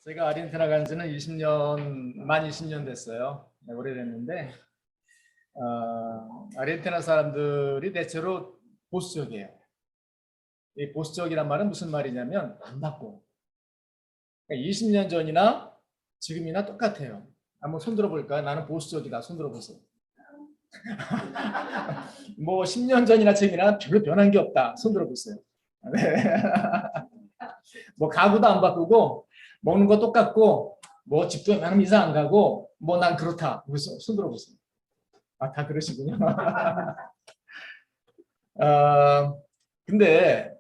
제가 아르헨티나 간 지는 20년 됐어요. 네, 오래됐는데, 아르헨티나 사람들이 대체로 보수적이에요. 이 보수적이란 말은 무슨 말이냐면, 안 바꿔. 그러니까 20년 전이나 지금이나 똑같아요. 한번 손 들어볼까요? 나는 보수적이다. 손 들어보세요. 뭐 10년 전이나 지금이나 별로 변한 게 없다. 손 들어보세요. 네. 뭐 가구도 안 바꾸고, 먹는 거 똑같고, 뭐 집도 웬만하면 이사 안 가고, 뭐 난 그렇다. 그래서 손 들어보세요. 아, 다 그러시군요. 근데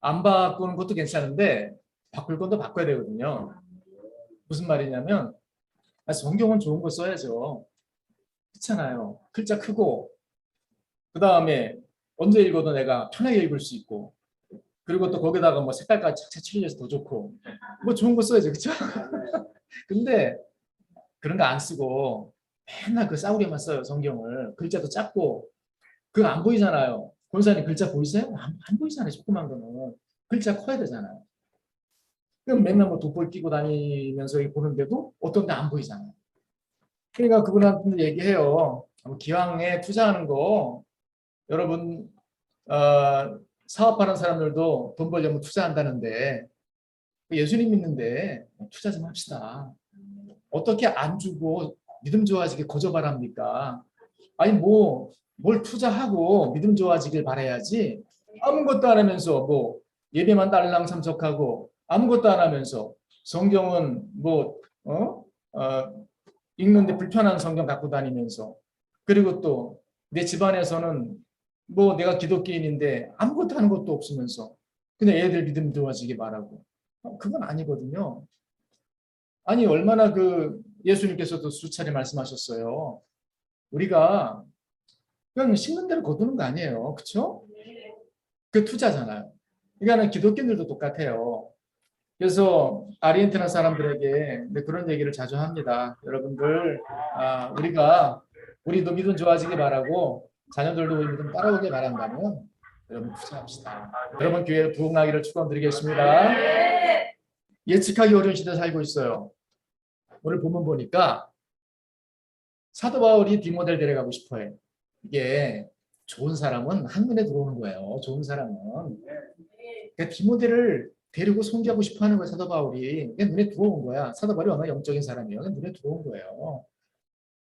안 바꾸는 것도 괜찮은데 바꿀 것도 바꿔야 되거든요. 무슨 말이냐면 성경은 좋은 거 써야죠. 그렇잖아요. 글자 크고 그 다음에 언제 읽어도 내가 편하게 읽을 수 있고 그리고 또 거기다가 뭐 색깔까지 착착 칠해서 더 좋고 뭐 좋은 거 써야죠. 그렇죠? 근데 그런 거 안 쓰고 맨날 그 싸구려만 써요. 성경을. 글자도 작고 그거 안 보이잖아요. 권사님 글자 보이세요? 안 보이잖아요. 조그만 거는. 글자 커야 되잖아요. 그럼 맨날 뭐 돋보이 끼고 다니면서 보는데도 어떤 데 안 보이잖아요. 그러니까 그분한테 얘기해요. 기왕에 투자하는 거 여러분 사업하는 사람들도 돈 벌려면 투자한다는데 예수님 믿는데 투자 좀 합시다. 어떻게 안 주고 믿음 좋아지게 거저 바랍니까? 아니 뭐 뭘 투자하고 믿음 좋아지길 바라야지 아무것도 안 하면서 뭐 예배만 딸랑 참석하고 아무것도 안 하면서 성경은 뭐 읽는데 불편한 성경 갖고 다니면서 그리고 또 내 집안에서는 뭐 내가 기독교인인데 아무것도 하는 것도 없으면서 그냥 애들 믿음 좋아지게 바라고 그건 아니거든요. 아니 얼마나 그 예수님께서도 수차례 말씀하셨어요. 우리가 그냥 심는 대로 거두는 거 아니에요. 그렇죠? 그 투자잖아요. 그러니까 기독교인들도 똑같아요. 그래서 아르헨티나 사람들에게 그런 얘기를 자주 합니다. 여러분들 우리도 믿음 좋아지기 바라고 자녀들도 우리 믿음 따라오길 바란다면 여러분 투자합시다. 여러분 교회를 부흥하기를 축원드리겠습니다. 예측하기 어려운 시대에 살고 있어요. 오늘 본문 보니까 사도 바울이 디모데를 데려가고 싶어해. 이게 좋은 사람은 한눈에 들어오는 거예요. 좋은 사람은. 그러니까 디모데를 데리고 섬기고 싶어 하는 거예요. 사도 바울이. 그냥 눈에 들어온 거야. 사도 바울이 얼마나 영적인 사람이에요. 그냥 눈에 들어온 거예요.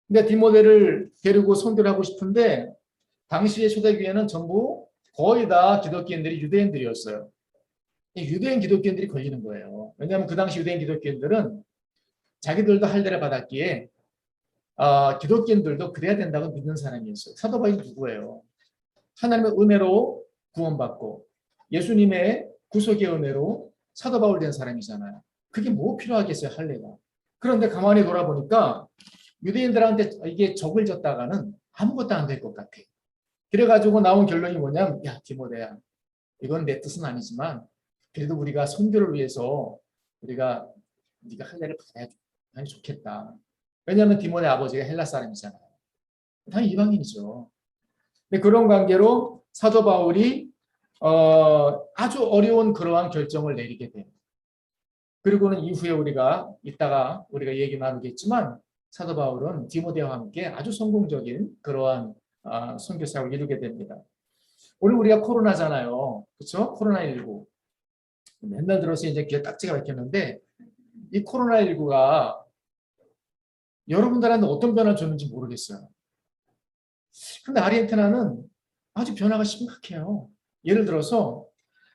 근데 디모데를 데리고 선교를 하고 싶은데 당시의 초대교회는 전부 거의 다 기독교인들이 유대인들이었어요. 유대인 기독교인들이 걸리는 거예요. 왜냐하면 그 당시 유대인 기독교인들은 자기들도 할례를 받았기에 기독교인들도 그래야 된다고 믿는 사람이었어요. 사도 바울이 누구예요? 하나님의 은혜로 구원받고 예수님의 구속의 은혜로 사도 바울 된 사람이잖아요. 그게 뭐 필요하겠어요, 할례가. 그런데 가만히 돌아보니까 유대인들한테 이게 적을 졌다가는 아무것도 안 될 것 같아. 그래가지고 나온 결론이 뭐냐면 야 디모데야 이건 내 뜻은 아니지만 그래도 우리가 선교를 위해서 우리가 네가 할례를 받아야 좋겠다. 왜냐하면 디모데 아버지가 헬라 사람이잖아요. 당연히 이방인이죠. 근데 그런 관계로 사도 바울이 아주 어려운 그러한 결정을 내리게 돼요. 그리고는 이후에 이따가 우리가 얘기 나누겠지만 사도 바울은 디모데와 함께 아주 성공적인 그러한 선교 사역을 이루게 됩니다. 오늘 우리가 코로나잖아요. 그렇죠? 코로나19. 맨날 들어서 이제 귀에 딱지가 박혔는데 이 코로나19가 여러분들한테 어떤 변화를 줬는지 모르겠어요. 근데 아르헨티나는 아주 변화가 심각해요. 예를 들어서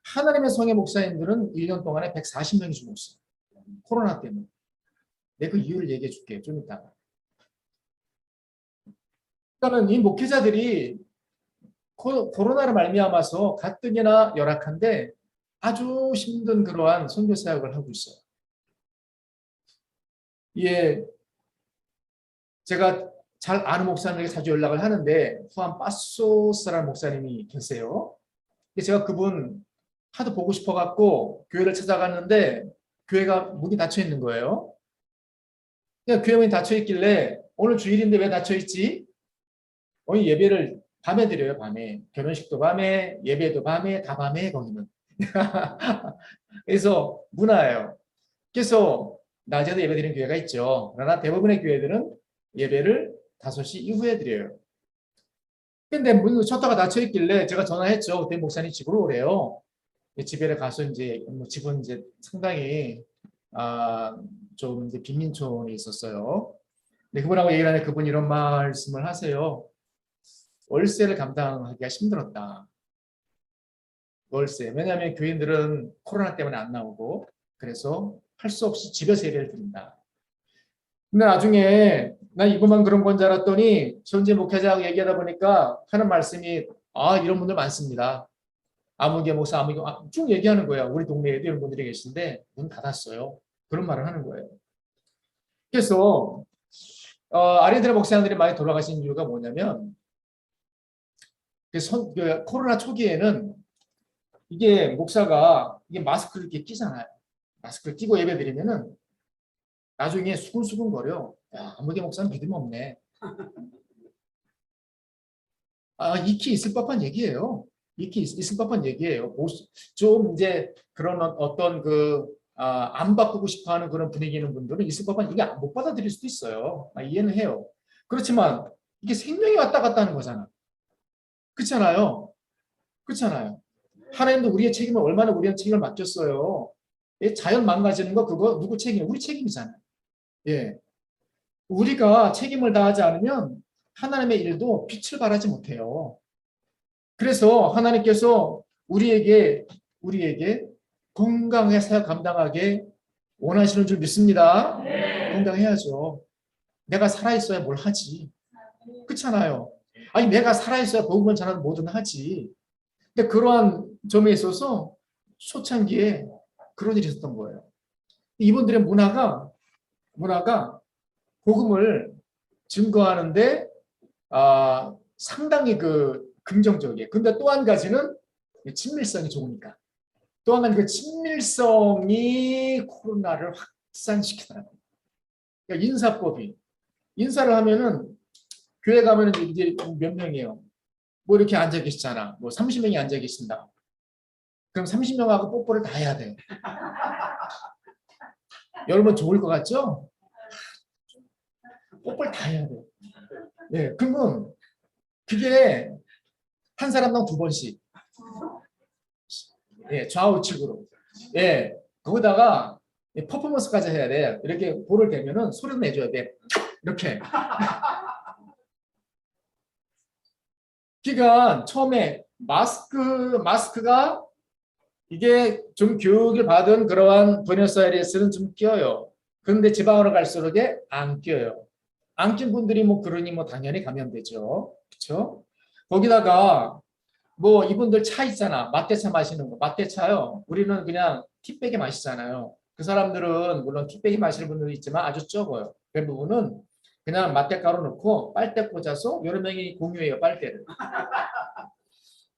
하나님의 성의 목사님들은 1년 동안에 140명이 죽었어요. 코로나 때문에. 내가 그 이유를 얘기해 줄게요. 좀 이따가. 그러니까 이 목회자들이 코로나를 말미암아서 가뜩이나 열악한데 아주 힘든 그러한 선교 사역을 하고 있어요. 예, 제가 잘 아는 목사님에게 자주 연락을 하는데 후안 파소스라는 목사님이 계세요. 제가 그분 하도 보고 싶어갖고 교회를 찾아갔는데 교회가 문이 닫혀 있는 거예요. 그냥 교회 문이 닫혀 있길래 오늘 주일인데 왜 닫혀 있지? 오늘 예배를 밤에 드려요. 밤에. 결혼식도 밤에, 예배도 밤에, 다 밤에 거기는. 그래서 문화예요. 그래서 낮에도 예배 드리는 교회가 있죠. 그러나 대부분의 교회들은 예배를 5시 이후에 드려요. 근데 문 셔터가 닫혀 있길래 제가 전화했죠. 그때 목사님 집으로 오래요. 집에 가서 이제 집은 이제 상당히 좀 이제 빈민촌에 있었어요. 근데 그분하고 얘기를 하는데 그분이 이런 말씀을 하세요. 월세를 감당하기가 힘들었다. 월세. 왜냐하면 교인들은 코로나 때문에 안 나오고 그래서 할 수 없이 집에서 예배를 드린다. 근데 나중에 나 이것만 그런 건 줄 알았더니 현재 목회자하고 얘기하다 보니까 하는 말씀이 이런 분들 많습니다. 아무개 목사 아무개 쭉 얘기하는 거예요. 우리 동네에도 이런 분들이 계신데 문 닫았어요. 그런 말을 하는 거예요. 그래서 아르헨티나 목사님들이 많이 돌아가신 이유가 뭐냐면 그 코로나 초기에는 이게 목사가 이게 마스크를 이렇게 끼잖아요. 마스크를 끼고 예배 드리면은 나중에 수근수근 거려. 야, 아무개 목사는 믿음 없네. 익히 있을 법한 얘기예요. 익히 있을 법한 얘기예요. 좀 이제 그런 어떤 안 바꾸고 싶어 하는 그런 분위기 있는 분들은 있을 법한 이게 못 받아들일 수도 있어요. 이해는 해요. 그렇지만 이게 생명이 왔다 갔다 하는 거잖아. 그렇잖아요. 그렇잖아요. 하나님도 우리의 책임을 얼마나 우리한테 책임을 맡겼어요. 자연 망가지는 거 그거 누구 책임? 우리 책임이잖아요. 예. 우리가 책임을 다하지 않으면 하나님의 일도 빛을 발하지 못해요. 그래서 하나님께서 우리에게 건강의 사역 감당하게 원하시는 줄 믿습니다. 네. 건강해야죠. 내가 살아있어야 뭘 하지. 그렇잖아요. 아니 내가 살아있어야 복음을 전하는 뭐든 하지. 근데 그러한 점에 있어서 초창기에 그런 일이 있었던 거예요. 이분들의 문화가 복음을 증거하는데 상당히 긍정적이에요. 근데 또 한 가지는 친밀성이 좋으니까. 또 한 가지 그 친밀성이 코로나를 확산시키더라고요. 그러니까 인사를 하면은 교회 가면은 이제 몇 명이에요. 뭐 이렇게 앉아 계시잖아. 뭐 30명이 앉아 계신다. 그럼 30명하고 뽀뽀를 다 해야 돼. 여러분 좋을 것 같죠? 뽀뽀를 다 해야 돼. 예, 그러면 그게 한 사람당 2번씩. 예, 좌우측으로. 예, 거기다가 퍼포먼스까지 해야 돼. 이렇게 볼을 대면은 소리를 내줘야 돼. 이렇게. 그러니까 처음에 마스크가 이게 좀 교육을 받은 그러한 버너스아이레스는 좀 끼어요. 그런데 지방으로 갈수록 안 끼어요. 안 낀 분들이 뭐 그러니 뭐 당연히 감염되죠. 그렇죠? 거기다가 뭐 이분들 차 있잖아. 맛대차 마시는 거. 맛대차요. 우리는 그냥 티백에 마시잖아요. 그 사람들은 물론 티백에 마시는 분들도 있지만 아주 적어요. 대부분은 그냥 맛대가루 넣고 빨대 꽂아서 여러 명이 공유해요. 빨대를.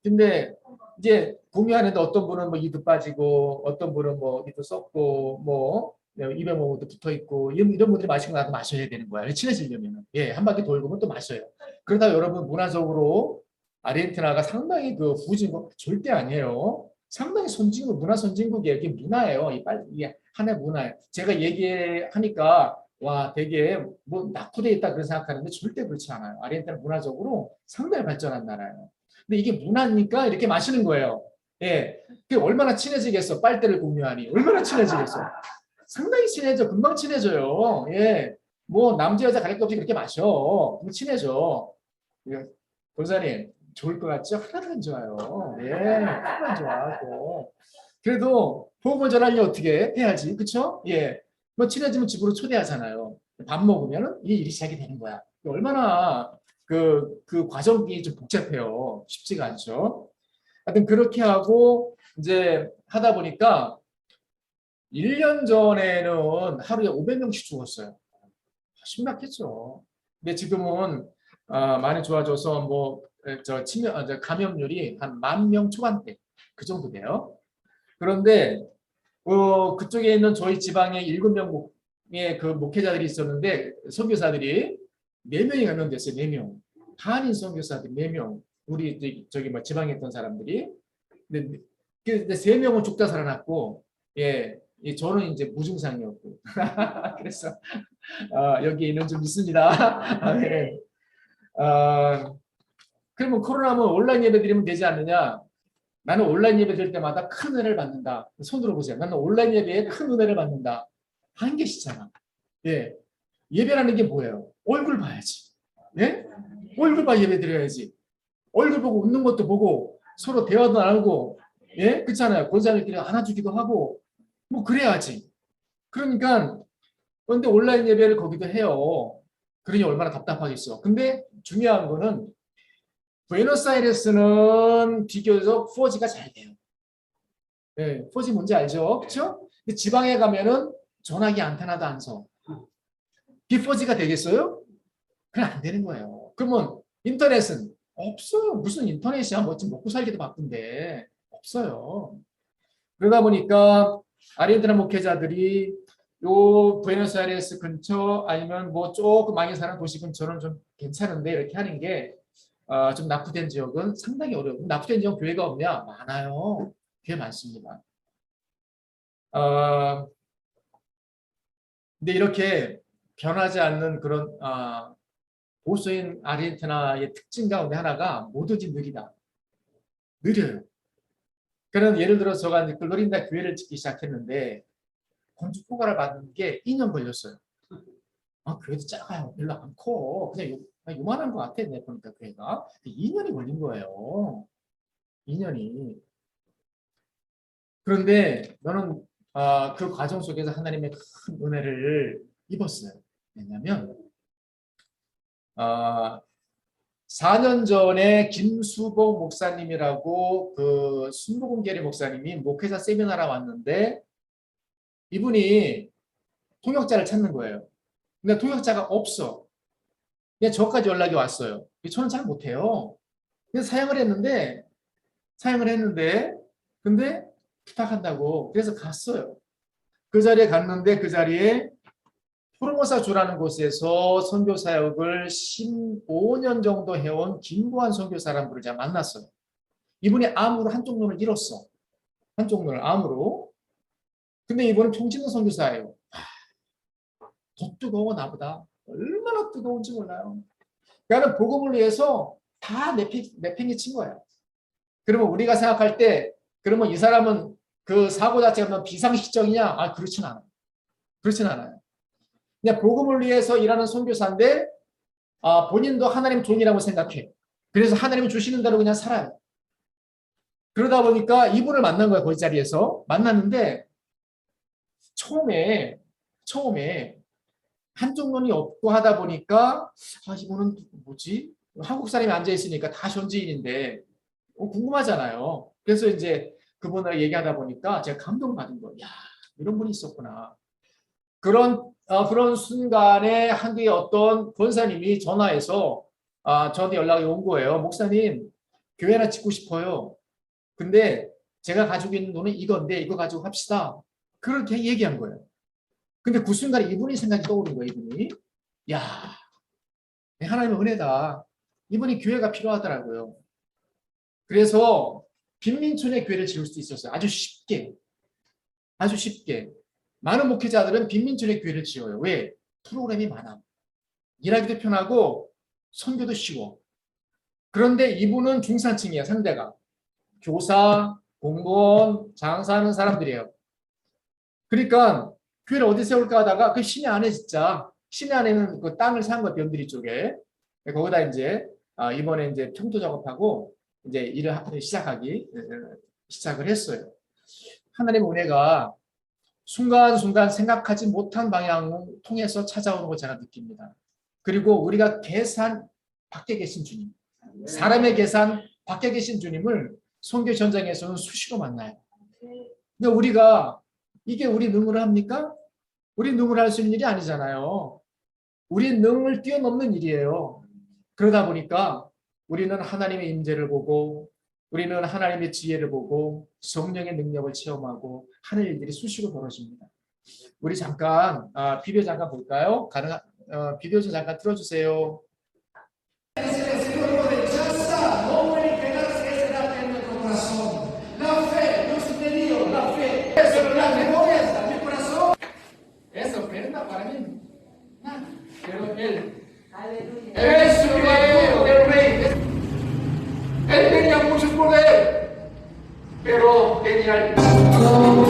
근데 이제 공유하는데 어떤 분은 뭐 이도 빠지고 어떤 분은 뭐 이도 썩고 뭐 입에 뭐도 붙어 있고 이런 분들이 마시고 나서 마셔야 되는 거야. 친해지려면 한 바퀴 돌고 또 마셔요. 그러다 여러분 문화적으로 아르헨티나가 상당히 후진 거 절대 아니에요. 상당히 선진국 문화 선진국이에요. 이게 문화예요. 이게 하나의 문화예요. 제가 얘기하니까 와 되게 뭐 낙후돼 있다 그런 생각하는데 절대 그렇지 않아요. 아르헨티나 문화적으로 상당히 발전한 나라예요. 근데 이게 문화니까 이렇게 마시는 거예요. 예. 그게 얼마나 친해지겠어. 빨대를 공유하니. 얼마나 친해지겠어. 상당히 친해져. 금방 친해져요. 예. 뭐 남자 여자 가릴 것 없이 그렇게 마셔. 그럼 친해져. 예. 권사님 좋을 것 같죠? 하나도 안 좋아요. 예. 하나도 안 좋아하고. 그래도 복음을 전하려면 어떻게 해야지. 그쵸? 예. 뭐 친해지면 집으로 초대하잖아요. 밥 먹으면 이 일이 시작이 되는 거야. 얼마나 그 과정이 좀 복잡해요. 쉽지가 않죠. 하여튼 그렇게 하고 이제 하다 보니까 1년 전에는 하루에 500명씩 죽었어요. 심각했죠. 근데 지금은 많이 좋아져서 감염률이 한 10,000명 초반대 그 정도 돼요. 그런데 그쪽에 있는 저희 지방에 7명의 그 목회자들이 있었는데 선교사들이 4명이 감염됐어요. 4명. 한인 선교사들 4명. 우리 저기 뭐 지방에 있던 사람들이. 근데 3명은 죽다 살아났고, 예. 저는 이제 무증상이었고 그래서 여기 있는 좀 있습니다. 아멘. 그러면 코로나면 온라인 예배 드리면 되지 않느냐? 나는 온라인 예배 드릴 때마다 큰 은혜를 받는다. 손들어 보세요. 나는 온라인 예배에 큰 은혜를 받는다. 한 개시잖아. 예. 예배라는 게 뭐예요? 얼굴 봐야지. 예? 얼굴 봐 예배 드려야지. 얼굴 보고 웃는 것도 보고 서로 대화도 나누고 예? 그렇잖아요. 권사님끼리 안아주기도 하고 뭐 그래야지. 그러니까 그런데 온라인 예배를 거기도 해요. 그러니 얼마나 답답하겠어. 근데 중요한 거는 부에노스아이레스는 비교적 4G가 잘 돼요. 네, 4G 뭔지 알죠? 그렇죠? 근데 지방에 가면은 전화기 안테나도 안 서. B4G가 되겠어요? 그럼 안 되는 거예요. 그러면 인터넷은 없어요. 무슨 인터넷이야? 뭐 좀 먹고 살기도 바쁜데 없어요. 그러다 보니까 아르헨티나 목회자들이 요 부에노스아이레스 근처 아니면 뭐 조금 많이 사는 도시 근처는 좀 괜찮은데 이렇게 하는 게 좀 납부된 지역은 상당히 어려워요. 납부된 지역 교회가 없냐? 많아요. 교회 많습니다. 근데 이렇게 변하지 않는 그런 보수인 아르헨티나의 특징 가운데 하나가 뭐든지 느리다. 느려요. 그런 예를 들어서 제가 글로린다 교회를 짓기 시작했는데 건축 허가를 받는 게 2년 걸렸어요. 교회도 작아요. 별로 안 커. 그냥 요만한 것 같아. 내 보니까 교회가. 2년이 걸린 거예요. 2년이. 그런데 너는 그 과정 속에서 하나님의 큰 은혜를 입었어요. 왜냐하면 4년 전에 김수봉 목사님이라고 그 순복음계리 목사님이 목회자 세미나를 왔는데 이분이 통역자를 찾는 거예요. 근데 통역자가 없어. 근데 저까지 연락이 왔어요. 저는 잘 못해요. 그래서 사용을 했는데 근데 부탁한다고 그래서 갔어요. 그 자리에 갔는데 그 자리에 포르모사 주라는 곳에서 선교 사역을 15년 정도 해온 김구한 선교사라는 분을 제가 만났어요. 이분이 암으로 한쪽 눈을 잃었어. 한쪽 눈을 암으로. 근데 이분은 평신도 선교사예요. 더 뜨거워 나보다. 얼마나 뜨거운지 몰라요. 그러니까 복음을 위해서 다 내팽이 친 거예요. 그러면 우리가 생각할 때 그러면 이 사람은 그 사고 자체가 비상식적이냐? 그렇진 않아요. 그렇진 않아요. 그냥 복음을 위해서 일하는 선교사인데 본인도 하나님 종이라고 생각해. 그래서 하나님이 주시는 대로 그냥 살아요. 그러다 보니까 이분을 만난 거예요. 그 자리에서. 만났는데 처음에 한쪽 눈이 없고 하다 보니까 이분은 뭐지? 한국 사람이 앉아있으니까 다 현지인인데 궁금하잖아요. 그래서 이제 그분을 얘기하다 보니까 제가 감동받은 거예요. 야, 이런 분이 있었구나. 그런 순간에 한국의 어떤 권사님이 전화해서 저한테 연락이 온 거예요. 목사님, 교회 하나 짓고 싶어요. 근데 제가 가지고 있는 돈은 이건데 이거 가지고 합시다. 그렇게 얘기한 거예요. 근데 그 순간에 이분이 생각이 떠오른 거예요. 이분이. 야, 하나님의 은혜다. 이분이 교회가 필요하더라고요. 그래서 빈민촌에 교회를 지을 수 있었어요. 아주 쉽게. 많은 목회자들은 빈민촌에 교회를 지어요. 왜? 프로그램이 많아. 일하기도 편하고 선교도 쉬워. 그런데 이분은 중산층이야, 상대가. 교사, 공무원, 장사하는 사람들이에요. 그러니까 교회를 어디 세울까 하다가 그 시내 안에 진짜 시내 안에는 그 땅을 산 거야, 변두리 쪽에. 거기다 이제 이번에 이제 평도 작업하고 이제 일을 시작을 했어요. 하나님의 은혜가 순간순간 생각하지 못한 방향을 통해서 찾아오는 걸 제가 느낍니다. 그리고 우리가 계산 밖에 계신 주님, 사람의 계산 밖에 계신 주님을 선교 현장에서는 수시로 만나요. 근데 우리가 이게 우리 능으로 합니까? 우리 능으로 할 수 있는 일이 아니잖아요. 우리 능을 뛰어넘는 일이에요. 그러다 보니까 우리는 하나님의 임재를 보고 우리는 하나님의 지혜를 보고 성령의 능력을 체험하고 하는 일들이 수시로 벌어집니다. 우리 잠깐 비디오 잠깐 볼까요? 비디오 좀 잠깐 틀어주세요. Es griego del rey. Él tenía muchos poderes, pero tenía el corazón.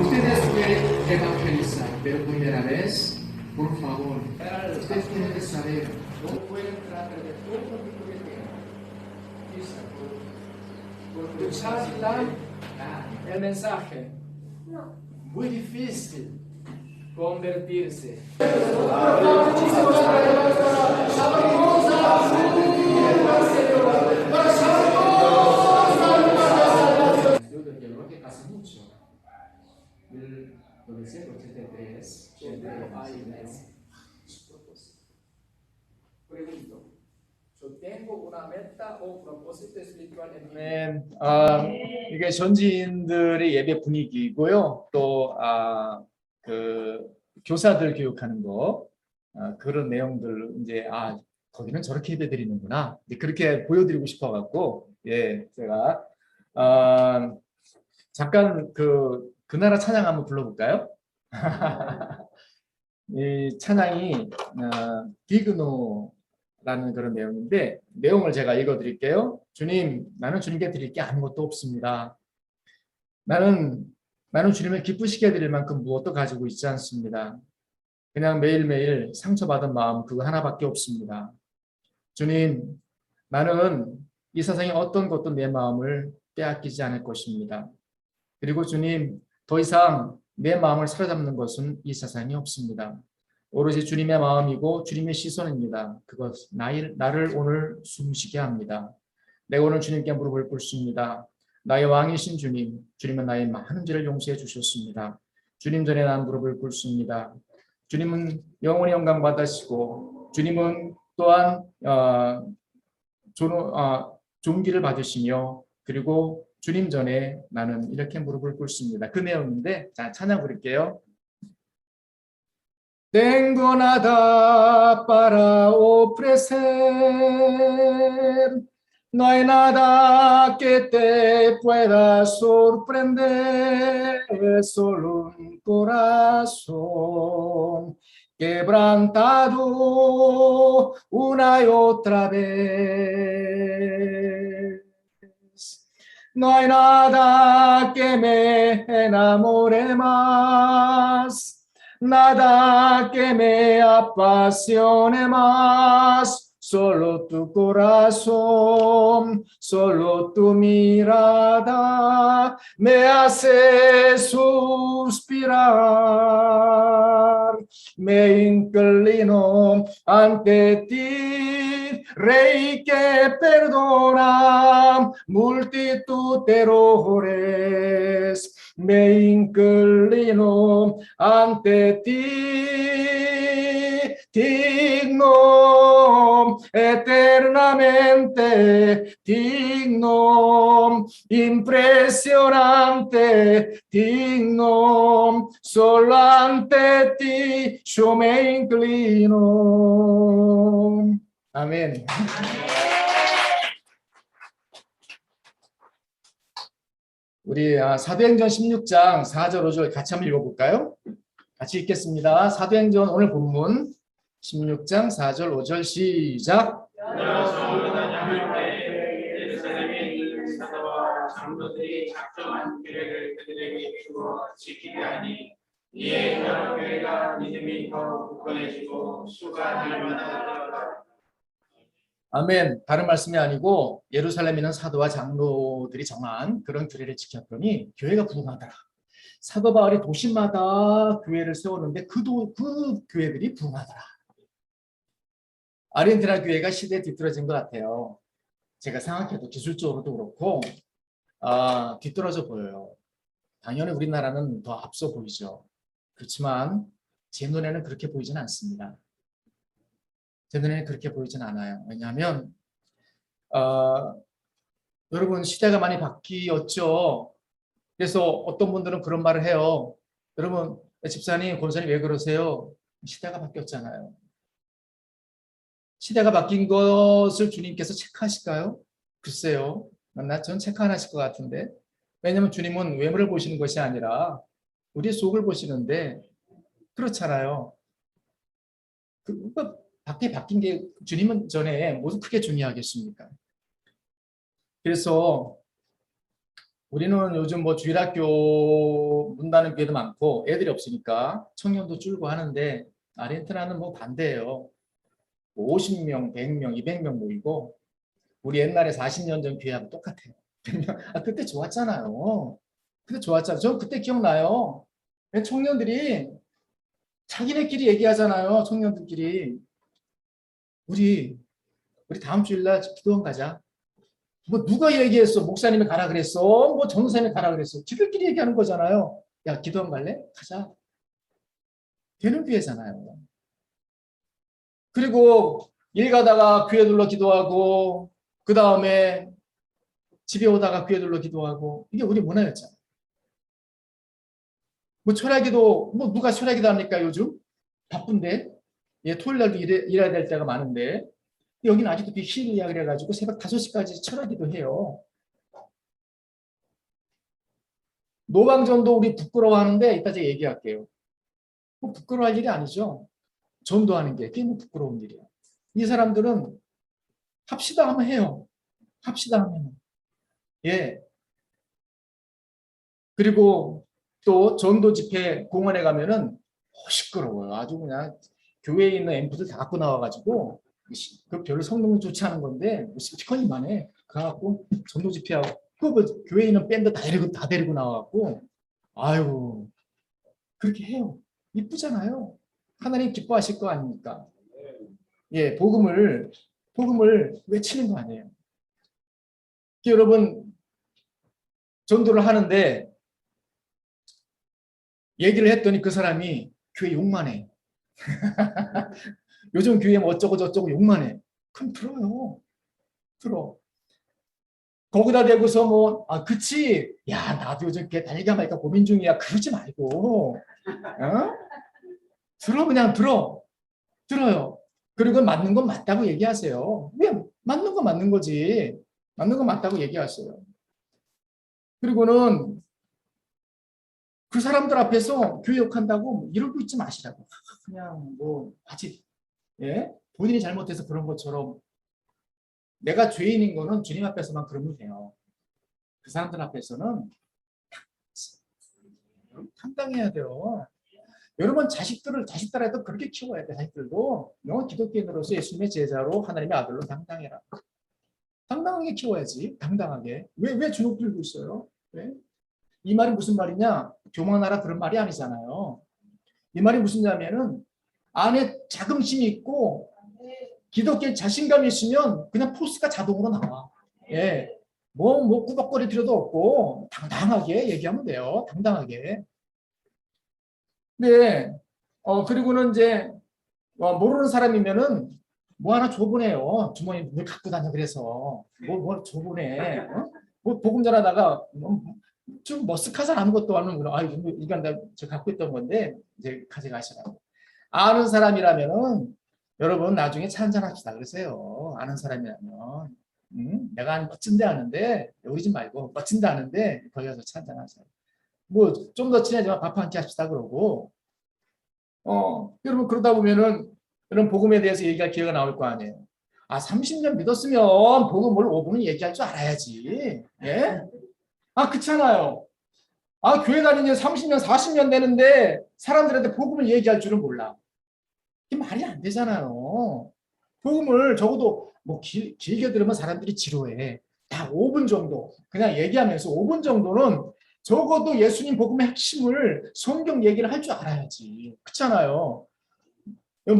Ustedes quieren evangelizar, pero primera vez, por favor, ustedes tienen que saber, no pueden tratar de todo lo que tienen. Escuchar el mensaje. Muy difícil convertirse. Yo creo que hace mucho. 1983, pregunto, yo tengo una meta o propósito espiritual en mi 이게 전지인들의 예배 분위기고요. 또 그 교사들 교육하는 거 그런 내용들 이제 거기는 저렇게 예배 드리는구나. 이제 그렇게 보여드리고 싶어갖고 예 제가 잠깐 그 나라 찬양 한번 불러볼까요? 이 찬양이 디그노라는 그런 내용인데 내용을 제가 읽어드릴게요. 주님, 나는 주님께 드릴 게 아무것도 없습니다. 나는 주님을 기쁘시게 해드릴 만큼 무엇도 가지고 있지 않습니다. 그냥 매일매일 상처받은 마음 그거 하나밖에 없습니다. 주님, 나는 이 세상에 어떤 것도 내 마음을 빼앗기지 않을 것입니다. 그리고 주님, 더 이상 내 마음을 사로잡는 것은 이 세상에 없습니다. 오로지 주님의 마음이고 주님의 시선입니다. 그것 나를 오늘 숨쉬게 합니다. 내가 오늘 주님께 무릎을 꿇습니다. 나의 왕이신 주님, 주님은 나의 많은 죄를 용서해 주셨습니다. 주님 전에 난 무릎을 꿇습니다. 주님은 영원히 영광 받으시고 주님은 또한 존귀를 받으시며 그리고 주님 전에 나는 이렇게 무릎을 꿇습니다. 그 내용인데 자 찬양 부를게요. Tengo nada para ofrecer. No hay nada que te pueda sorprender, solo un corazón quebrantado una y otra vez. No hay nada que me enamore más, nada que me apasione más. Solo tu corazón, solo tu mirada me hace suspirar. Me inclino ante ti, Rey que perdona multitud de errores. Me inclino ante ti, digno, eternamente digno, impresionante, digno, solo ante ti yo me inclino. Amén. 우리 사도행전 16장 4절 5절 같이 한번 읽어볼까요? 같이 읽겠습니다. 사도행전 오늘 본문 16장 4절 5절 시작. 장로들이 작정한 계획을 그들에게 주어 지키게 하니 이에 여러 교회가 믿음이 더욱 굳건해지고 수가 날마다 늘어나더라. 아멘. 다른 말씀이 아니고 예루살렘에 있는 사도와 장로들이 정한 그런 규례를 지켰더니 교회가 부흥하더라. 사도 바울이 도시마다 교회를 세웠는데 그 교회들이 부흥하더라. 아르헨티나 교회가 시대에 뒤떨어진 것 같아요. 제가 생각해도 기술적으로도 그렇고 뒤떨어져 보여요. 당연히 우리나라는 더 앞서 보이죠. 그렇지만 제 눈에는 그렇게 보이진 않습니다. 제 눈에는 그렇게 보이진 않아요. 왜냐하면 여러분 시대가 많이 바뀌었죠. 그래서 어떤 분들은 그런 말을 해요. 여러분 집사님, 권사님 왜 그러세요? 시대가 바뀌었잖아요. 시대가 바뀐 것을 주님께서 체크하실까요? 글쎄요. 전 체크 안 하실 것 같은데. 왜냐하면 주님은 외모를 보시는 것이 아니라 우리 속을 보시는데 그렇잖아요. 밖에 바뀐 게 주님은 전에 모두 크게 중요하겠습니까? 그래서 우리는 요즘 뭐 주일학교 문 닫는 교회도 많고 애들이 없으니까 청년도 줄고 하는데 아르헨티나는 뭐 반대예요. 50명, 100명, 200명 모이고 우리 옛날에 40년 전 교회하고 똑같아요. 그때 좋았잖아요. 그때 좋았잖아요. 저 그때 기억나요. 청년들이 자기네끼리 얘기하잖아요. 청년들끼리. 우리 다음 주일날 기도원 가자. 뭐 누가 얘기했어? 목사님이 가라 그랬어? 뭐 전도사님이 가라 그랬어? 지들끼리 얘기하는 거잖아요. 야, 기도원 갈래? 가자. 되는 교회잖아요. 그리고 일 가다가 교회 들러 기도하고 그 다음에 집에 오다가 교회 들러 기도하고 이게 우리 문화였잖아요. 뭐 철야기도 뭐 누가 철야기도 합니까 요즘? 바쁜데 예, 토요일 날도 일해야 될 때가 많은데 여기는 아직도 휴일이야 그래가지고 새벽 5시까지 철야기도 해요. 노방전도 우리 부끄러워하는데 이따 제가 얘기할게요. 뭐 부끄러워할 일이 아니죠. 전도하는 게 그게 뭐 부끄러운 일이야. 이 사람들은 합시다 하면 해요. 합시다 하면. 예. 그리고 또 전도 집회 공원에 가면은 시끄러워요. 아주 그냥 교회에 있는 앰프들 다 갖고 나와가지고 그 별로 성능은 좋지 않은 건데 스피커니만 해. 그래갖고 전도 집회하고 그 교회에 있는 밴드 다 데리고 나와갖고 아유 그렇게 해요. 이쁘잖아요. 하나님 기뻐하실 거 아닙니까? 예, 복음을 외치는 거 아니에요. 여러분 전도를 하는데 얘기를 했더니 그 사람이 교회 욕만 해. 요즘 교회 뭐 어쩌고 저쩌고 욕만 해. 그럼 들어요. 들어. 거기다 대고서 뭐, 그치. 야, 나도 요즘 걔 달리가 말까 고민 중이야. 그러지 말고. 어? 들어, 그냥 들어. 들어요. 그리고 맞는 건 맞다고 얘기하세요. 왜? 맞는 건 맞는 거지. 맞는 건 맞다고 얘기하세요. 그리고는 그 사람들 앞에서 교회 욕한다고 이러고 있지 마시라고. 그냥 뭐, 아직, 예? 본인이 잘못해서 그런 것처럼 내가 죄인인 거는 주님 앞에서만 그러면 돼요. 그 사람들 앞에서는 당당해야 돼요. 여러분 자식들에도 그렇게 키워야 돼. 자식들도 너 기독교인으로서 예수님의 제자로 하나님의 아들로 당당해라. 당당하게 키워야지. 당당하게. 왜 주눅 들고 있어요? 왜? 이 말이 무슨 말이냐? 교만하라 그런 말이 아니잖아요. 이 말이 무슨 말이냐면은 안에 자긍심이 있고 기독교에 자신감이 있으면 그냥 포스가 자동으로 나와. 예. 뭐 꾸벅거릴 필요도 없고 당당하게 얘기하면 돼요. 당당하게. 네. 그리고는 이제 모르는 사람이면은 뭐 하나 줘보내요. 주머니 물 갖고 다녀 그래서 뭘 줘보내. 뭐 복음 전하다가 좀 머쓱하잖아 아무것도 아는구나. 이건 저 갖고 있던 건데 이제 가져가시라고. 아는 사람이라면은 여러분 나중에 차 한잔 합시다 그러세요. 아는 사람이라면. 내가 멋진데 아는데 우리 집 말고 멋진데 아는데 거기 가서 차 한잔 하세요. 뭐 좀 더 친해지면 밥 한 끼 합시다 그러고 여러분 그러다 보면은 이런 복음에 대해서 얘기할 기회가 나올 거 아니에요. 30년 믿었으면 복음을 5분은 얘기할 줄 알아야지. 예? 그렇잖아요. 교회 다니는 30년, 40년 되는데 사람들한테 복음을 얘기할 줄은 몰라. 이게 말이 안 되잖아요. 복음을 적어도 뭐 길게 들으면 사람들이 지루해. 다 5분 정도 그냥 얘기하면서 5분 정도는 적어도 예수님 복음의 핵심을 성경 얘기를 할 줄 알아야지. 그렇잖아요.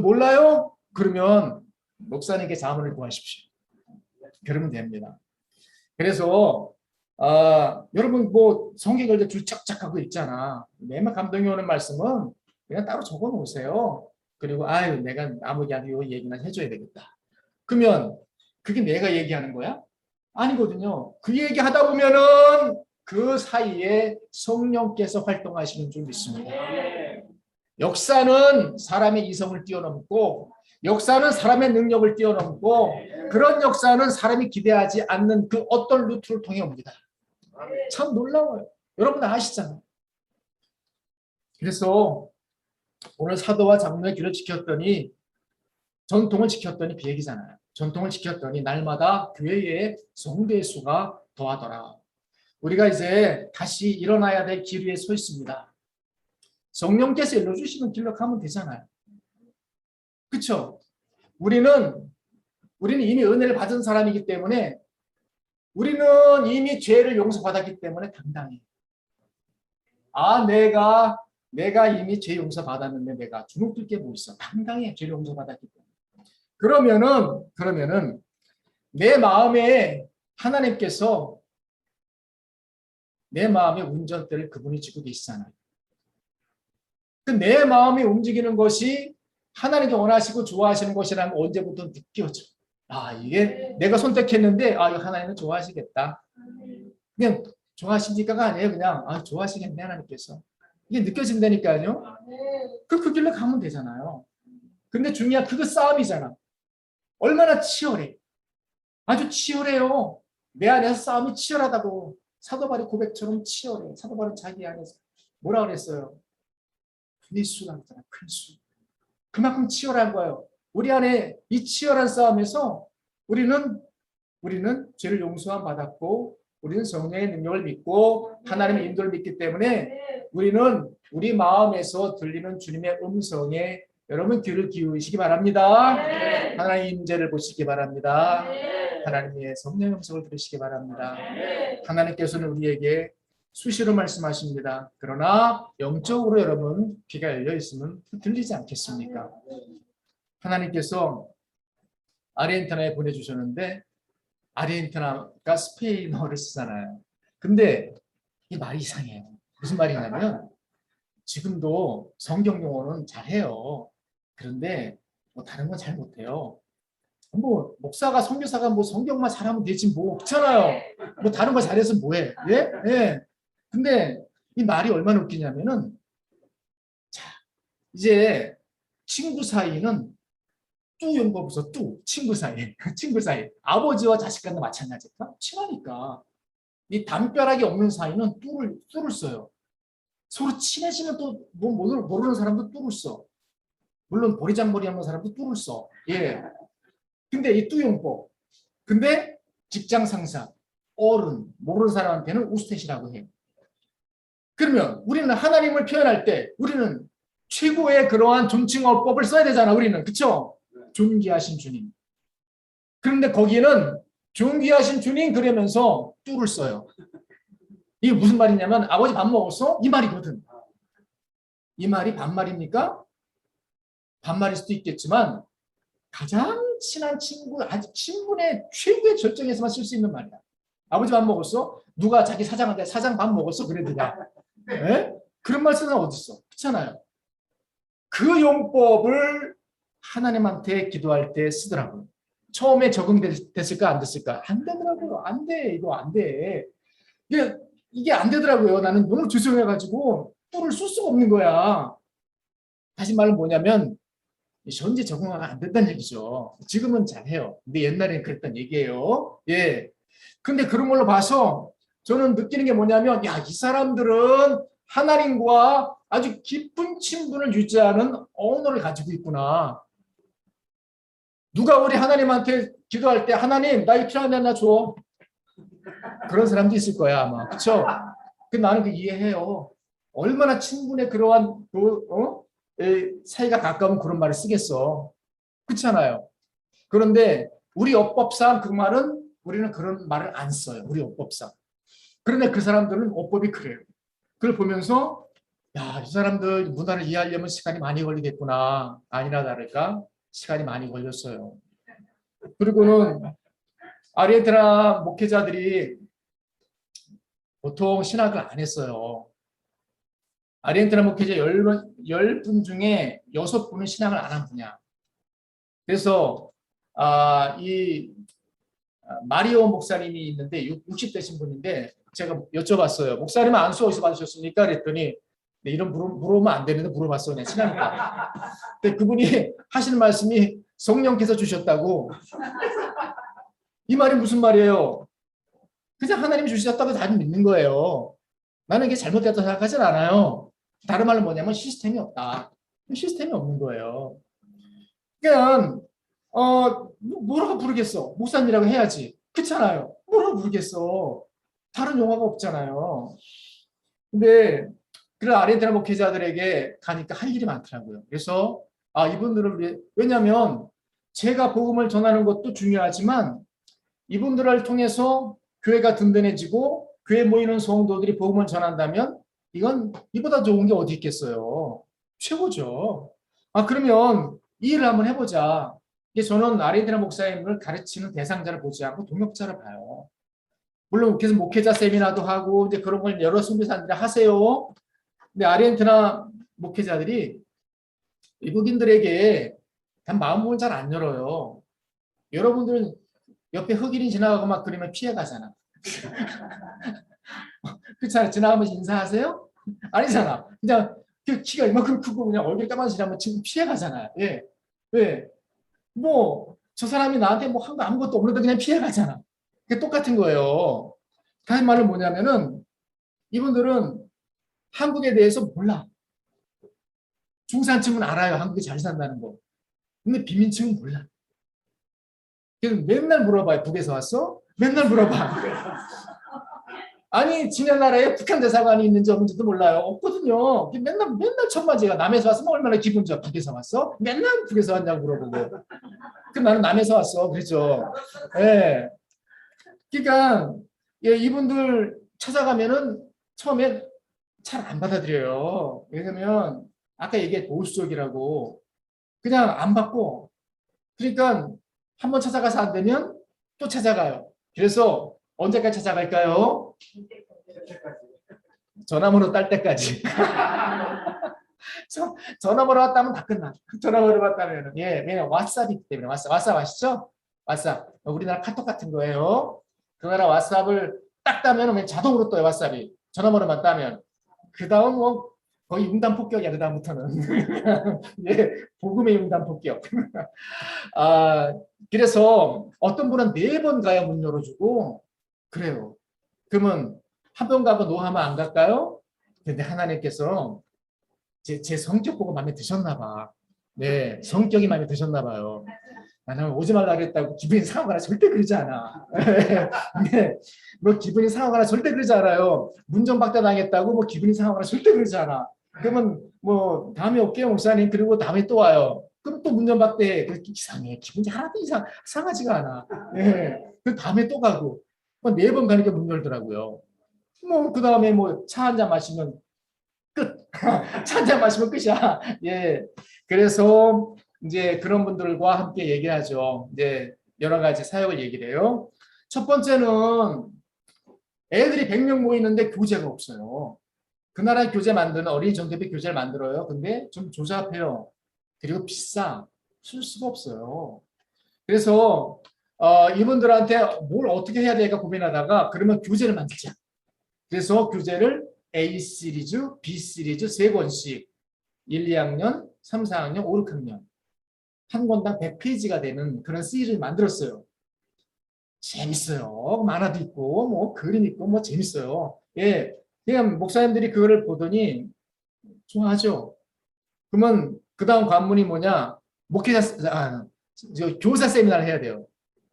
몰라요? 그러면 목사님께 자문을 구하십시오. 그러면 됩니다. 그래서 여러분 뭐 성경을 줄 쫙쫙 하고 있잖아. 매번 감동이 오는 말씀은 그냥 따로 적어 놓으세요. 그리고 내가 아무개한테 이 얘기나 해줘야 되겠다. 그러면 그게 내가 얘기하는 거야? 아니거든요. 그 얘기하다 보면은 그 사이에 성령께서 활동하시는 줄 믿습니다. 역사는 사람의 이성을 뛰어넘고 역사는 사람의 능력을 뛰어넘고 그런 역사는 사람이 기대하지 않는 그 어떤 루트를 통해 옵니다. 참 놀라워요. 여러분 아시잖아요. 그래서 오늘 사도와 장로의 길을 지켰더니 전통을 지켰더니 그 얘기잖아요. 전통을 지켰더니 날마다 교회의 성도의 수가 더하더라. 우리가 이제 다시 일어나야 될 길 위에 서 있습니다. 성령께서 일러주시는 길로 가면 되잖아요. 그렇죠? 우리는 이미 은혜를 받은 사람이기 때문에 우리는 이미 죄를 용서받았기 때문에 당당해. 아, 내가 이미 죄 용서받았는데 내가 주눅들 게 뭐 있어. 당당해. 죄를 용서받았기 때문에. 그러면은 내 마음에 하나님께서 내 마음의 운전대를 그분이 쥐고 계시잖아요. 내 마음이 움직이는 것이 하나님께 원하시고 좋아하시는 것이라는 걸 언제부터 느껴져. 아, 이게 내가 선택했는데 이거 하나님은 좋아하시겠다. 그냥 좋아하시니까가 아니에요. 그냥 좋아하시겠네 하나님께서. 이게 느껴진다니까요. 그 길로 가면 되잖아요. 근데 중요한 그거 싸움이잖아. 얼마나 치열해. 아주 치열해요. 내 안에서 싸움이 치열하다고. 사도 바울의 고백처럼 치열해. 사도 바울은 자기 안에서 뭐라 그랬어요? 그리스도라고 했잖아요. 그리스도. 그만큼 치열한 거예요. 우리 안에 이 치열한 싸움에서 우리는 죄를 용서함 받았고 우리는 성령의 능력을 믿고 하나님의 인도를 믿기 때문에 우리는 우리 마음에서 들리는 주님의 음성에 여러분 귀를 기울이시기 바랍니다. 하나님의 임재를 보시기 바랍니다. 하나님의 성령의 음성을 들으시기 바랍니다. 하나님께서는 우리에게 수시로 말씀하십니다. 그러나 영적으로 여러분 귀가 열려 있으면 들리지 않겠습니까? 하나님께서 아르헨티나에 보내주셨는데 아르헨티나가 스페인어를 쓰잖아요. 근데 이 말이 이상해요. 무슨 말이냐면 지금도 성경 용어는 잘해요. 그런데 뭐 다른 건 잘 못해요. 뭐 목사가 선교사가 뭐 성경만 잘하면 되지 뭐 없잖아요. 뭐 다른 거 잘해서 뭐해? 예? 예. 근데 이 말이 얼마나 웃기냐면은 자 이제 친구 사이는 뚜 용법에서 뚜 친구 사이 친구 사이 아버지와 자식 간도 마찬가지다. 친하니까 이 담벼락이 없는 사이는 뚜를 써요. 서로 친해지면 또 뭐 모르는 사람도 뚜를 써. 물론 보리장머리 하는 사람도 뚜를 써. 예. 근데 이 뚜용법. 근데 직장 상사, 어른, 모르는 사람한테는 우스탯이라고 해. 그러면 우리는 하나님을 표현할 때 우리는 최고의 그러한 존칭어법을 써야 되잖아. 우리는. 그렇죠? 존귀하신 주님. 그런데 거기는 존귀하신 주님 그러면서 뚜를 써요. 이게 무슨 말이냐면 아버지 밥 먹었어? 이 말이거든. 이 말이 반말입니까? 반말일 수도 있겠지만 가장 친한 친구, 아주 친분의 최고의 절정에서만 쓸 수 있는 말이야. 아버지 밥 먹었어? 누가 자기 사장한테 사장 밥 먹었어? 그래 누가? 네? 그런 말 쓰는 사람 어디 있어? 그렇잖아요. 그 용법을 하나님한테 기도할 때 쓰더라고요. 처음에 적응됐을까 안 됐을까? 안 되더라고요. 안 돼. 이거 안 돼. 이게 안 되더라고요. 나는 너무 죄송해가지고 뿔을 쓸 수가 없는 거야. 다시 말은 뭐냐면 현재 적응화가 안 됐다는 얘기죠. 지금은 잘해요. 근데 옛날에는 그랬단 얘기예요. 예. 근데 그런 걸로 봐서 저는 느끼는 게 뭐냐면 이 사람들은 하나님과 아주 깊은 친분을 유지하는 언어를 가지고 있구나. 누가 우리 하나님한테 기도할 때 하나님 나 이 필요한데 나 줘. 그런 사람도 있을 거야 아마. 그렇죠? 근데 나는 이해해요. 얼마나 친분의 그러한 사이가 가까운 그런 말을 쓰겠어. 그렇잖아요. 그런데 우리 어법상 그 말은 우리는 그런 말을 안 써요. 우리 어법상. 그런데 그 사람들은 어법이 그래요. 그걸 보면서 이 사람들 문화를 이해하려면 시간이 많이 걸리겠구나. 아니나 다를까 시간이 많이 걸렸어요. 그리고는 아르헨티나 목회자들이 보통 신학을 안 했어요. 아르헨티나 목회자 10분 중에 6분은 신학을 안 한 분이야. 그래서 이 마리오 목사님이 있는데 60대신 분인데 제가 여쭤봤어요. 목사님은 안수 어디서 받으셨습니까? 그랬더니 네, 이런 물어보면 안 되는데 물어봤어요. 그냥 친하니까. 근데 그분이 하시는 말씀이 성령께서 주셨다고. 이 말이 무슨 말이에요? 그냥 하나님이 주셨다고 다 믿는 거예요. 나는 이게 잘못됐다고 생각하진 않아요. 다른 말로 뭐냐면 시스템이 없다. 시스템이 없는 거예요. 그냥 뭐라고 부르겠어. 목사님이라고 해야지. 그렇잖아요. 뭐라고 부르겠어. 다른 용어가 없잖아요. 근데 그 아르헨티나 목회자들에게 가니까 할 일이 많더라고요. 그래서 이분들을 위해, 왜냐하면 제가 복음을 전하는 것도 중요하지만 이분들을 통해서 교회가 든든해지고 교회 모이는 성도들이 복음을 전한다면 이건 이보다 좋은 게 어디 있겠어요. 최고죠. 그러면 이 일을 한번 해보자. 저는 아르헨티나 목사님을 가르치는 대상자를 보지 않고 동역자를 봐요. 물론 그래서 목회자 세미나도 하고 이제 그런 걸 여러 선교사님들이 하세요. 근데 아르헨티나 목회자들이 외국인들에게 마음문을 잘 안 열어요. 여러분들은 옆에 흑인이 지나가고 막 그러면 피해 가잖아. 그렇잖아. 지나가면서 인사하세요? 아니잖아. 그냥 키가 이만큼 크고 그냥 얼굴 까만지라면 지금 피해 가잖아요. 예. 왜? 뭐 저 사람이 나한테 뭐 한 거 아무것도 없는데 그냥 피해 가잖아. 그게 똑같은 거예요. 그 말은 뭐냐면은 이분들은 한국에 대해서 몰라. 중산층은 알아요. 한국이 잘 산다는 거. 근데 빈민층은 몰라. 그래서 맨날 물어봐요. 북에서 왔어? 맨날 물어봐. 아니 지네 나라에 북한 대사관이 있는지 없는지도 몰라요. 없거든요. 맨날 천만지가 남에서 왔으면 얼마나 기분 좋아. 북에서 왔어? 맨날 북에서 왔냐고 물어보고. 그럼 나는 남에서 왔어. 그렇죠. 예. 그러니까 이분들 찾아가면은 처음에 잘 안 받아들여요. 왜냐면 아까 얘기한 보수적이라고 그냥 안 받고 그러니까 한번 찾아가서 안 되면 또 찾아가요. 그래서 언제까지 찾아갈까요? 전화번호 딸 때까지. 전화번호 왔다면 다 끝나. 전화번호 왔다면 왜냐면 왓츠ap이 있기 때문에 왓츠ap 아시죠? 왓츠ap 우리나라 카톡 같은 거예요. 그 나라 왓츠ap을 딱 따면 자동으로 떠요. 왓츠ap이 전화번호만 따면 그 다음 뭐 거의 융단 폭격이야. 그 다음부터는 복음의 융단 폭격. 그래서 어떤 분은 4번 가야 문 열어주고 그래요. 그러면 한 번 가고 노하면 안 갈까요? 근데 하나님께서 제 성격 보고 마음에 드셨나 봐. 네, 성격이 마음에 드셨나 봐요. 나는 오지 말라 그랬다고 기분이 상하거나 절대 그러지 않아. 네, 뭐 기분이 상하거나 절대 그러지 않아요. 문전박대 당했다고 뭐 기분이 상하거나 절대 그러지 않아. 그러면 뭐 다음에 올게요 목사님. 그리고 다음에 또 와요. 그럼 또 문전박대. 그렇게 이상해. 기분이 하나도 상하지가 않아. 네, 그 다음에 또 가고. 4번 가니까 문 열더라고요. 뭐 그 다음에 뭐 차 한 잔 마시면 끝. 차 한 잔 마시면 끝이야. 예. 그래서 이제 그런 분들과 함께 얘기를 하죠. 이제 여러 가지 사역을 얘기를 해요. 첫 번째는 애들이 100명 모이는데 교재가 없어요. 그 나라의 교재 만드는 어린이 정대비 교재를 만들어요. 근데 좀 조잡해요. 그리고 비싸. 쓸 수가 없어요. 그래서 이분들한테 뭘 어떻게 해야 될까 고민하다가 그러면 교재를 만들자. 그래서 교재를 A 시리즈, B 시리즈 3권씩 1, 2학년, 3, 4학년, 5, 6학년 한 권당 100페이지가 되는 그런 시리즈를 만들었어요. 재밌어요. 만화도 있고 뭐 그림 있고 뭐 재밌어요. 예, 그냥 목사님들이 그거를 보더니 좋아하죠. 그러면 그 다음 관문이 뭐냐? 목회자, 교사 세미나를 해야 돼요.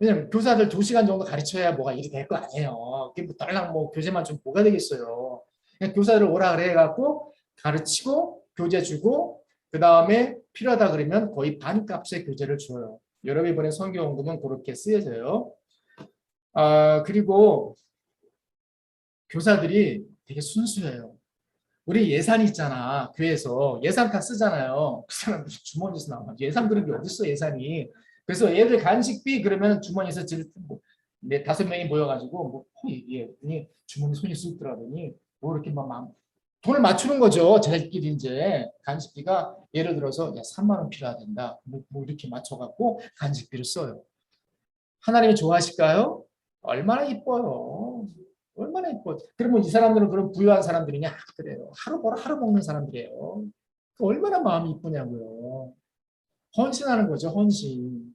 왜냐면 교사들 2시간 정도 가르쳐야 뭐가 일이 될 거 아니에요. 그게 딸랑 뭐 교재만 좀 뭐가 되겠어요. 그냥 교사들을 오라 그래 갖고 가르치고 교재 주고 그 다음에 필요하다 그러면 거의 반값의 교재를 줘요. 여러분이 이번에 선교원금은 그렇게 쓰여져요. 그리고 교사들이 되게 순수해요. 우리 예산이 있잖아. 교회에서 예산 다 쓰잖아요. 그 사람들 주머니에서 나와. 예산 그런 게 어딨어 예산이. 그래서 얘들 간식비 그러면 주머니에서 뭐, 5명이 모여가지고 뭐 주머니 손이 쑥 들어가더니 뭐 이렇게 막 돈을 맞추는 거죠. 자기끼리 이제 간식비가 예를 들어서 3만 원 필요하단다. 뭐 이렇게 맞춰갖고 간식비를 써요. 하나님이 좋아하실까요? 얼마나 이뻐요. 얼마나 이뻐. 그러면 이 사람들은 그런 부유한 사람들이냐? 그래요. 하루 벌어 하루 먹는 사람들이에요. 얼마나 마음이 이쁘냐고요. 헌신하는 거죠, 헌신.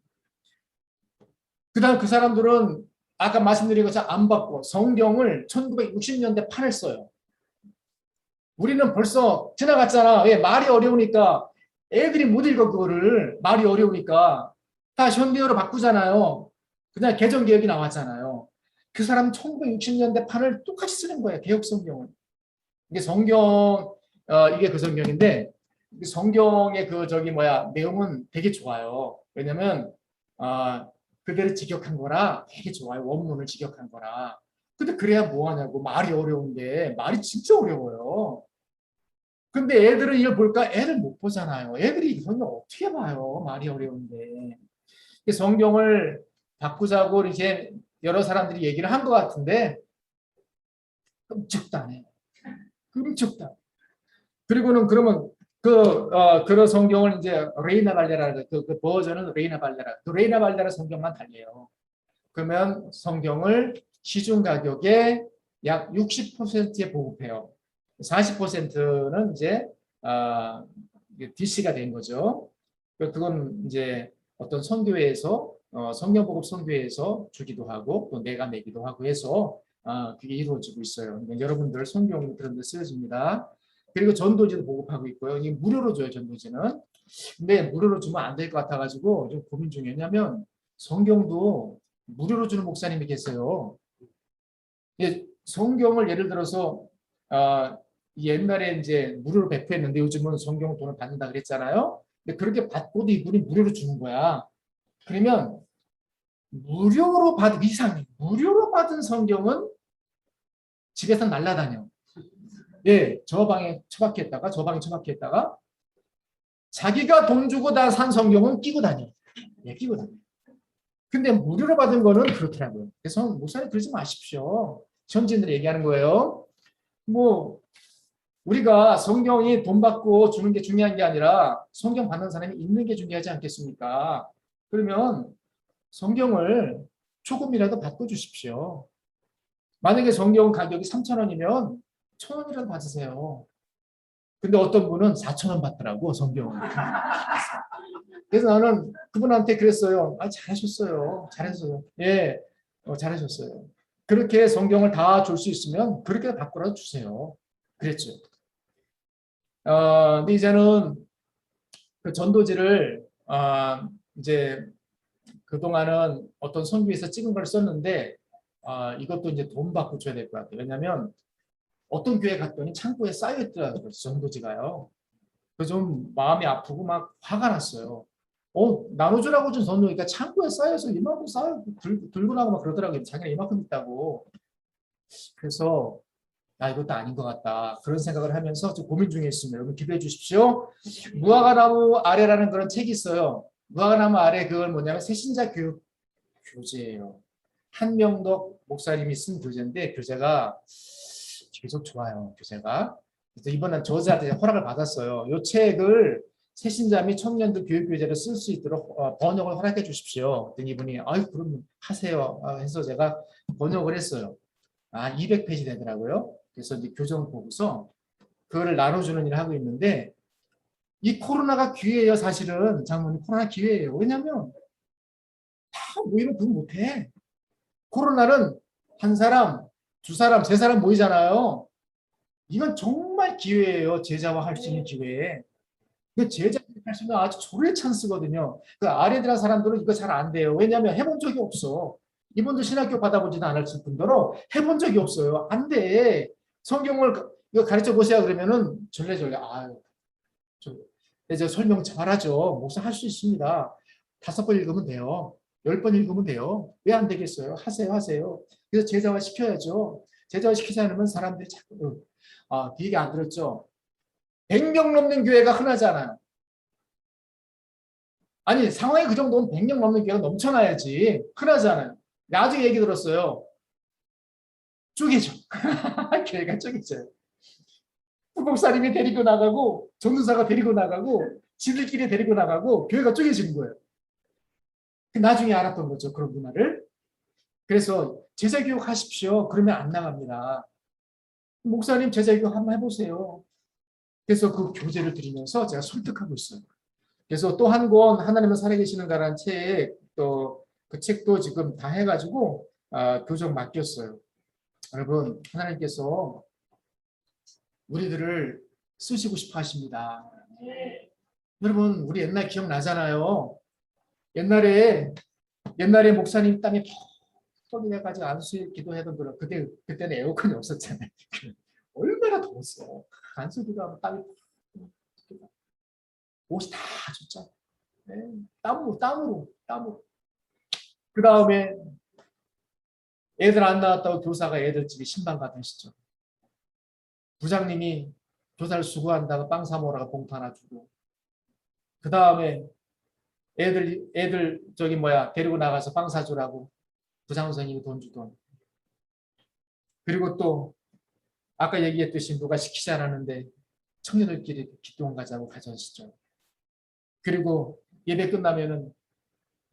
그 다음 그 사람들은 아까 말씀드린 것처럼 안 받고 성경을 1960년대 판을 써요. 우리는 벌써 지나갔잖아. 왜? 말이 어려우니까 애들이 못 읽어 그거를. 말이 어려우니까 다 현대어로 바꾸잖아요. 그냥 개정개혁이 나왔잖아요. 그 사람 1960년대 판을 똑같이 쓰는 거예요. 개혁 성경을. 이게 성경 이게 그 성경인데 성경의 그 저기 뭐야 내용은 되게 좋아요. 왜냐면 그대를 직역한 거라 되게 좋아요. 원문을 직역한 거라. 근데 그래야 뭐 하냐고. 말이 어려운데 말이 진짜 어려워요. 근데 애들은 이걸 볼까? 애들 못 보잖아요. 애들이 성경 어떻게 봐요? 말이 어려운데. 성경을 바꾸자고 이제 여러 사람들이 얘기를 한 것 같은데 끔찍도 안 해요. 끔찍도 안 해요. 그리고는 그러면 그런 성경을 이제 레이나 발레라 그 버전은 레이나 발레라 그 레이나 발레라 성경만 달려요. 그러면 성경을 시중 가격에 약 60%에 보급해요. 40%는 이제 DC가 된 거죠. 그건 이제 어떤 선교회에서 성경 보급 선교회에서 주기도 하고 또 내가 내기도 하고 해서 그게 이루어지고 있어요. 그러니까 여러분들 성경 그런 데 쓰여집니다. 그리고 전도지도 보급하고 있고요. 이게 무료로 줘요, 전도지는. 근데 무료로 주면 안 될 것 같아가지고 좀 고민 중이에요. 왜냐면 성경도 무료로 주는 목사님이 계세요. 성경을 예를 들어서 옛날에 이제 무료로 배포했는데 요즘은 성경 돈을 받는다 그랬잖아요. 근데 그렇게 받고도 이분이 무료로 주는 거야. 그러면 무료로 받은 이상해. 무료로 받은 성경은 집에서 날라다녀. 예, 저 방에 처박혔다가 저 방에 처박혔다가 자기가 돈 주고 다 산 성경은 끼고 다녀. 예, 끼고 다녀. 근데 무료로 받은 거는 그렇더라고요. 그래서 목사님 그러지 마십시오. 현지인들이 얘기하는 거예요. 뭐 우리가 성경이 돈 받고 주는 게 중요한 게 아니라 성경 받는 사람이 있는 게 중요하지 않겠습니까? 그러면 성경을 조금이라도 바꿔주십시오. 만약에 성경 가격이 3,000원이면 1,000원이라도 받으세요. 근데 어떤 분은 4,000원 받더라고 성경을. 그래서 나는 그분한테 그랬어요. 잘하셨어요. 잘했어요. 예, 잘하셨어요. 그렇게 성경을 다 줄 수 있으면 그렇게 바꾸라도 주세요. 그랬죠. 근데 이제는 그 전도지를 이제 그동안은 어떤 선교에서 찍은 걸 썼는데 이것도 이제 돈 받고 줘야 될 것 같아요. 왜냐하면 어떤 교회 갔더니 창고에 쌓여 있더라고요. 전도지가요. 그 좀 마음이 아프고 막 화가 났어요. 나눠주라고 준 전도니까 창고에 쌓여서 이만큼 쌓여 들고 나고 막 그러더라고요. 자기가 이만큼 있다고. 그래서 이것도 아닌 것 같다. 그런 생각을 하면서 좀 고민 중에 있습니다. 여러분 기도해 주십시오. 무화과나무 아래라는 그런 책이 있어요. 무화과나무 아래 그걸 뭐냐면 새신자 교육 교재예요. 한명덕 목사님이 쓴 교재인데 교재가 계속 좋아요. 교재가. 그래서 이번엔 저자한테 허락을 받았어요. 이 책을 새신자 및 청년들 교육 교재로 쓸 수 있도록 번역을 허락해 주십시오. 그랬더니 이분이 그럼 하세요. 해서 제가 번역을 했어요. 200페이지 되더라고요. 그래서 이제 교정 보고서 그거를 나눠주는 일을 하고 있는데 이 코로나가 기회예요. 사실은 장모님 코로나 기회예요. 왜냐하면 다 모이면 그거 못해. 코로나는 한 사람, 두 사람, 세 사람 모이잖아요. 이건 정말 기회예요. 제자화 할 수 있는 기회. 그 제자 할 수 있는 아주 조례 찬스거든요. 그 아래 들한 사람들은 이거 잘 안 돼요. 왜냐하면 해본 적이 없어. 이분도 신학교 받아보지도 않았을 뿐더러 해본 적이 없어요. 안 돼. 성경을 이거 가르쳐 보세요. 그러면은 절레절레 저 설명 잘하죠. 목사 할 수 있습니다. 5번 읽으면 돼요. 10번 읽으면 돼요. 왜 안 되겠어요? 하세요. 그래서 제자화 시켜야죠. 제자화 시키지 않으면 사람들이 자꾸 그 얘기 안 들었죠. 100명 넘는 교회가 흔하잖아요. 아니 상황이 그 정도면 100명 넘는 교회가 넘쳐나야지. 흔하잖아요. 나중에 얘기 들었어요. 쪼개져. 교회가 쪼개져요. 부목사님이 데리고 나가고 전도사가 데리고 나가고 지들끼리 데리고 나가고 교회가 쪼개지는 거예요. 나중에 알았던 거죠. 그런 문화를. 그래서 제자교육 하십시오. 그러면 안 나갑니다. 목사님 제자교육 한번 해보세요. 그래서 그 교재를 드리면서 제가 설득하고 있어요. 그래서 또 한 권 하나님은 살아계시는가라는 책, 또 그 책도 지금 다 해가지고 교정 맡겼어요. 여러분, 하나님께서 우리들을 쓰시고 싶어 하십니다. 여러분, 우리 옛날 기억나잖아요. 옛날에 목사님 땀이 퍽퍽이 돼가지고 안수 기도하던 그런 그때는 에어컨이 없었잖아요. 얼마나 더웠어. 안수 기도하면 땀이 옷이 다 젖잖아. 네. 땀으로. 그 다음에 애들 안 나왔다고 교사가 애들 집에 신방 가던 시절. 부장님이 교사를 수고한다고 빵 사 먹으라고 봉투 하나 주고. 그 다음에 애들 데리고 나가서 빵 사주라고 부장 선생님이 돈 주던. 그리고 또 아까 얘기했듯이 누가 시키지 않았는데 청년들끼리 기도원 가자고 가던 시절. 그리고 예배 끝나면은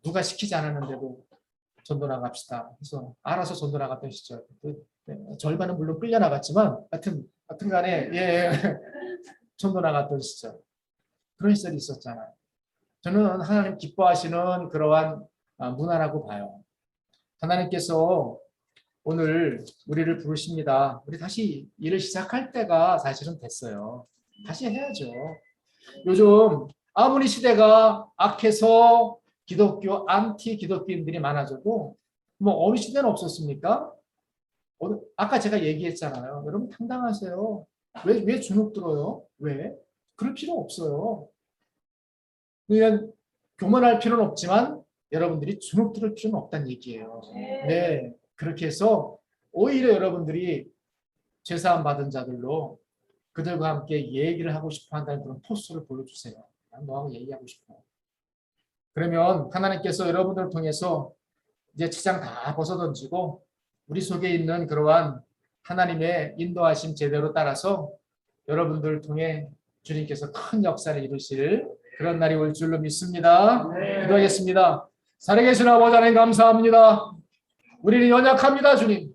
누가 시키지 않았는데도 전도 나갑시다. 그래서 알아서 전도 나갔던 시절. 절반은 물론 끌려 나갔지만 하여튼 간에 전도 나갔던 시절. 그런 시절이 있었잖아요. 저는 하나님 기뻐하시는 그러한 문화라고 봐요. 하나님께서 오늘 우리를 부르십니다. 우리 다시 일을 시작할 때가 사실은 됐어요. 다시 해야죠. 요즘 아무리 시대가 악해서 기독교 안티 기독교인들이 많아져도 뭐 어느 시대는 없었습니까? 아까 제가 얘기했잖아요. 여러분 당당하세요. 왜 주눅 들어요? 왜? 그럴 필요 없어요. 그냥 교만할 필요는 없지만 여러분들이 주눅 들을 필요는 없다는 얘기예요. 네, 그렇게 해서 오히려 여러분들이 죄사함 받은 자들로 그들과 함께 얘기를 하고 싶어 한다는 그런 포스를 보여주세요. 난 너하고 얘기하고 싶어. 그러면 하나님께서 여러분들을 통해서 이제 치장 다 벗어던지고 우리 속에 있는 그러한 하나님의 인도하심 제대로 따라서 여러분들을 통해 주님께서 큰 역사를 이루실 그런 날이 올 줄로 믿습니다. 기도하겠습니다. 살아계신 아버지 하나님 감사합니다. 우리는 연약합니다, 주님.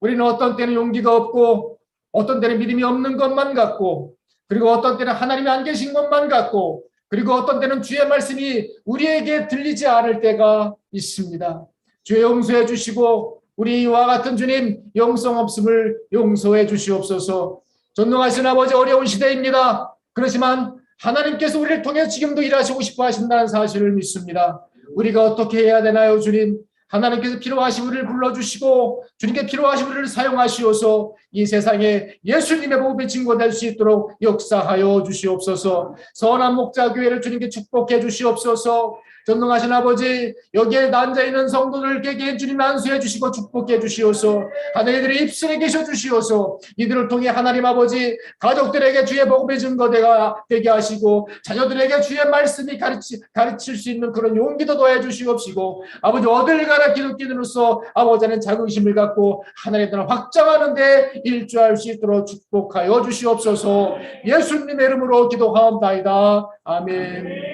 우리는 어떤 때는 용기가 없고 어떤 때는 믿음이 없는 것만 같고 그리고 어떤 때는 하나님이 안 계신 것만 같고 그리고 어떤 때는 주의 말씀이 우리에게 들리지 않을 때가 있습니다. 주의 용서해 주시고 우리와 같은 주님 영성 없음을 용서해 주시옵소서. 전능하신 아버지 어려운 시대입니다. 그렇지만 하나님께서 우리를 통해 지금도 일하시고 싶어 하신다는 사실을 믿습니다. 우리가 어떻게 해야 되나요, 주님? 하나님께서 필요하신 우리를 불러주시고 주님께 필요하신 우리를 사용하시어서 이 세상에 예수님의 복음이 증거될 수 있도록 역사하여 주시옵소서. 선한 목자교회를 주님께 축복해 주시옵소서. 전능하신 아버지 여기에 앉아있는 성도들에게 주님 안수해 주시고 축복해 주시옵소서. 하나님들의 입술에 계셔 주시옵소서. 이들을 통해 하나님 아버지 가족들에게 주의 복음의 증거가 되게 하시고 자녀들에게 주의 말씀이 가르칠 수 있는 그런 용기도 더해 주시옵시고 아버지 어딜 가나 기독교인으로서 아버지는 자긍심을 갖고 하나님의 나라 확장하는 데 일조할 수 있도록 축복하여 주시옵소서. 예수님의 이름으로 기도하옵나이다. 아멘.